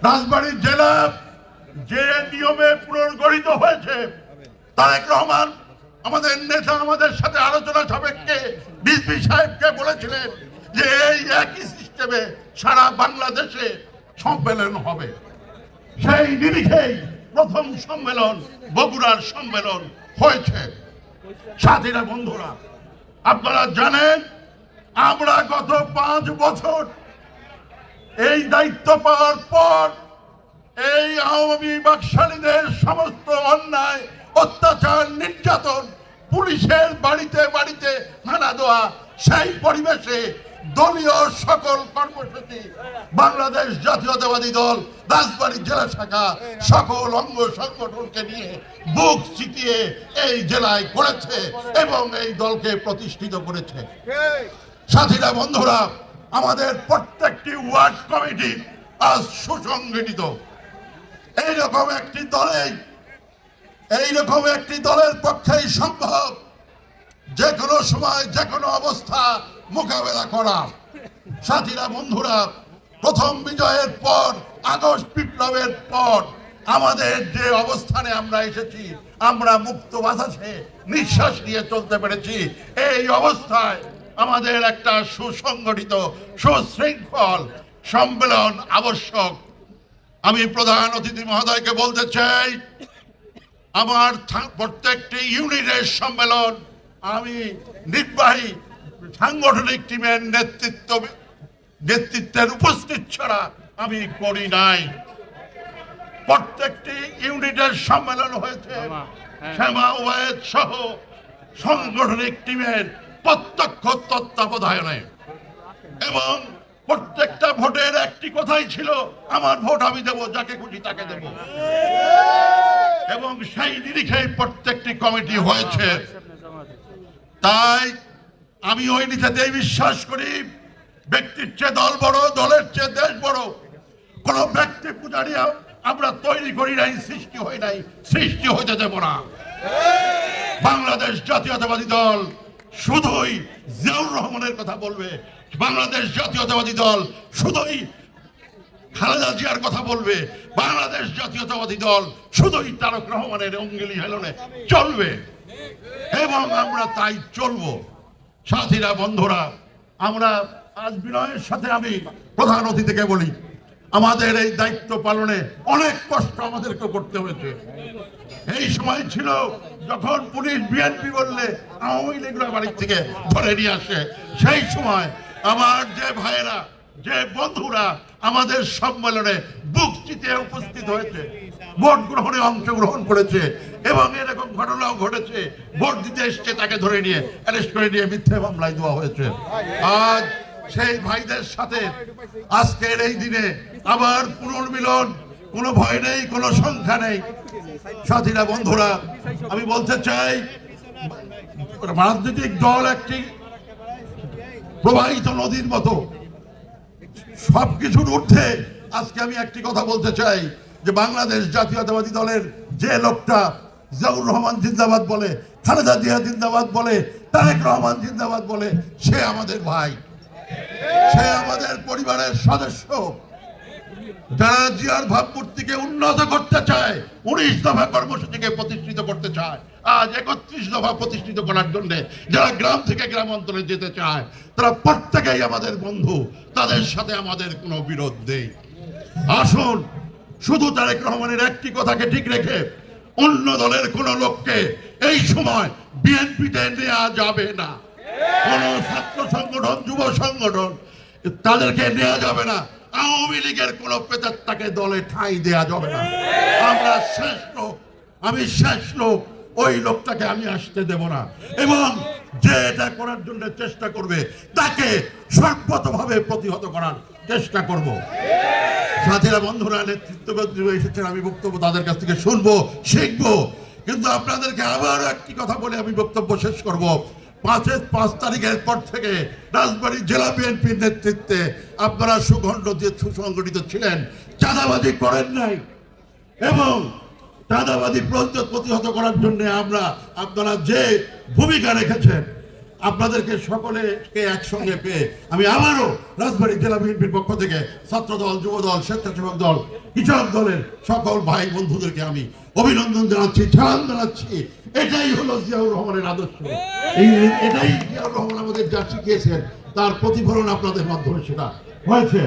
রাজবাড়ী জেলা যে নিয়মে পুনর্গঠিত হয়েছে, তারেক রহমান আমাদের নেতা আমাদের সাথে আলোচনা সাপেক্ষে বিসপি সাহেবকে বলেছিলেন যে এই একই সিস্টেমে সারা বাংলাদেশে সম্মেলন হবে। সেই নিরিখেই প্রথম সম্মেলন বগুড়ার সম্মেলন হয়েছে। সাথীরা, বন্ধুরা, আপনারা জানেন আমরা গত 5 বছর এই দায়িত্ব পাওয়ার পর এই আওয়ামী বাকশালীদের সমস্ত অন্যায়, অত্যাচার, নির্যাতন, পুলিশের বাড়িতে বাড়িতে হানা দেওয়া, সেই পরিবেশে দলীয় সকল কর্মসূচি বাংলাদেশ জাতীয়তাবাদী দল রাজবাড়ী জেলা শাখা সকল অঙ্গ সংগঠনকে নিয়ে বুক চিতিয়ে এই জেলায় করেছে এবং এই দলকে প্রতিষ্ঠিত করেছে। সাথীরা, বন্ধুরা, আমাদের প্রত্যেকটি ওয়ার্ড কমিটি আজ সুসংগঠিত। এইরকম একটি দলের পক্ষেই সম্ভব যে কোনো সময় যে কোনো অবস্থা মোকাবেলা করা। সাথীরা, বন্ধুরা, প্রথম বিজয়ের পর, আগস্ট বিপ্লবের পর আমাদের যে অবস্থানে আমরা এসেছি, আমরা মুক্ত বাতাসে নিঃশ্বাস নিয়ে চলতে পেরেছি। এই অবস্থায় আমাদের একটা সুসংগঠিত সুশৃঙ্খল সম্মেলন আবশ্যক। আমি প্রধান অতিথি মহোদয়কে বলতে চাই, আমার প্রত্যেকটি ইউনিটের সম্মেলন আমি নির্বাহী সাংগঠনিক টিমের নেতৃত্বের উপস্থিত ছাড়া আমি করি নাই। প্রত্যেকটি ইউনিটের সম্মেলন হয়েছে শ্যামা ওয়াহেদ সহ সাংগঠনিক টিমের প্রত্যক্ষ তত্ত্বাবধানে, এবং প্রত্যেকটা ভোটের একটি কথাই ছিল, আমার ভোট আমি দেব, যাকে খুশি তাকে দেব, এবং সেই নিরিখেই প্রত্যেকটি কমিটি হয়েছে। তাই আমি ওই নীতিতেই বিশ্বাস করি, ব্যক্তির চেয়ে দল বড়, দলের চেয়ে দেশ বড়। কোন ব্যক্তি পূজারি আমরা তৈরি করি নাই, সৃষ্টি হয় নাই, সৃষ্টি হইতে দেব না। বাংলাদেশ জাতীয়তাবাদী দল শুধুই জিয়াউর রহমানের কথা বলবে, বাংলাদেশ জাতীয়তাবাদী দল শুধুই খালেদা জিয়ার কথা বলবে, বাংলাদেশ জাতীয়তাবাদী দল শুধুই তারেক রহমানের অঙ্গুলি হেলনে চলবে, এবং আমরা তাই চলবো। সাথীরা, বন্ধুরা, আমরা আজ বিনয়ের সাথে আমি প্রধান অতিথিকে বলি, আমাদের এই দায়িত্ব পালনে অনেক কষ্ট আমাদেরকে করতে হয়েছে। এই সময় ছিল যখন পুলিশ বিএনপি বললে আওয়ামী লীগরা বাড়ির থেকে ধরে নিয়ে আসে। সেই সময় আমার যে ভাইয়েরা, যে বন্ধুরা আমাদের সম্মেলনে বুক চিতিয়ে উপস্থিত হয়েছে, ভোট গ্রহণে অংশগ্রহণ করেছে, এবং এরকম ঘটনাও ঘটেছে, ভোট দিতে এসছে তাকে ধরে নিয়ে অ্যারেস্ট করে নিয়ে মিথ্যে মামলায় দেওয়া হয়েছে। আজ সেই ভাইদের সাথে আজকের এই দিনে আবার পুনর্মিলন, কোনো ভয় নেই, কোনো সংখ্যা নেই। সাথীরা, বন্ধুরা, আমি বলতে চাই, রাজনৈতিক দল একটি প্রবাহিত নদীর মতো, সবকিছুর ঊর্ধ্বে আজকে আমি একটি কথা বলতে চাই, যে বাংলাদেশ জাতীয়তাবাদী দলের যে লোকটা জিয়াউর রহমান জিন্দাবাদ বলে, খালেদা জিয়া জিন্দাবাদ বলে, তারেক রহমান জিন্দাবাদ বলে, সে আমাদের ভাই, সে আমাদের পরিবারের সদস্য। যারা জিয়ার ভাবমূর্তিকে উন্নত করতে চায়, 19 দফা কর্মসূচিকে প্রতিষ্ঠিত করতে চায়, আজ 31 দফা প্রতিষ্ঠিত করার জন্য যারা গ্রাম থেকে গ্রাম অঞ্চলে যেতে চায়, তারা প্রত্যেকেই আমাদের বন্ধু, তাদের সাথে আমাদের কোনো বিরোধ নেই। আসুন, শুধু তারেক রহমানের একটি কথাকে ঠিক রেখে অন্য দলের কোন লোককে এই সময় বিএনপিতে নেওয়া যাবে না। কোন ছাত্র সংগঠন, যুব সংগঠন, তাদেরকে নেওয়া যাবে না। আওয়ামী লীগের কোন প্রেতাত্মাকে দলে ঠাঁই দেওয়া যাবে না। আমরা শেষ লোক, আমি শেষ লোক, ওই লোকটাকে আমি আসতে দেব না, এবং যে এটা করার জন্য চেষ্টা করবে তাকে সর্বতভাবে প্রতিহত করার চেষ্টা করব। সাথীরা, বন্ধুরা, নেতৃত্ব এসেছেন, আমি বক্তব্য তাদের কাছ থেকে শুনবো, শিখবো, কিন্তু আপনাদেরকে আবার একটি কথা বলে আমি বক্তব্য শেষ করব। 5 তারিখের পর থেকে রাজবাড়ী জেলা বিএনপির নেতৃত্বে আপনারা সুসংগঠিত ছিলেন, চাঁদাবাজি করেন নাই, এবং চাঁদাবাজি প্রতিহত করার জন্য আপনারা যে ভূমিকা রেখেছেন, আপনাদেরকে সকলেকে একসঙ্গে পেয়ে আমি আবারও রাজবাড়ী জেলা বিএনপির পক্ষ থেকে ছাত্রদল, যুবদল, স্বেচ্ছাসেবক দল, কৃষক দলের সকল ভাই বন্ধুদেরকে আমি অভিনন্দন জানাচ্ছি, সালাম জানাচ্ছি। এটাই হলো জিয়াউর রহমানের আদর্শ, এটাই জিয়াউর রহমান আমাদের যা শিখিয়েছেন তার প্রতিফলন আপনাদের মাধ্যমে সেটা হয়েছে।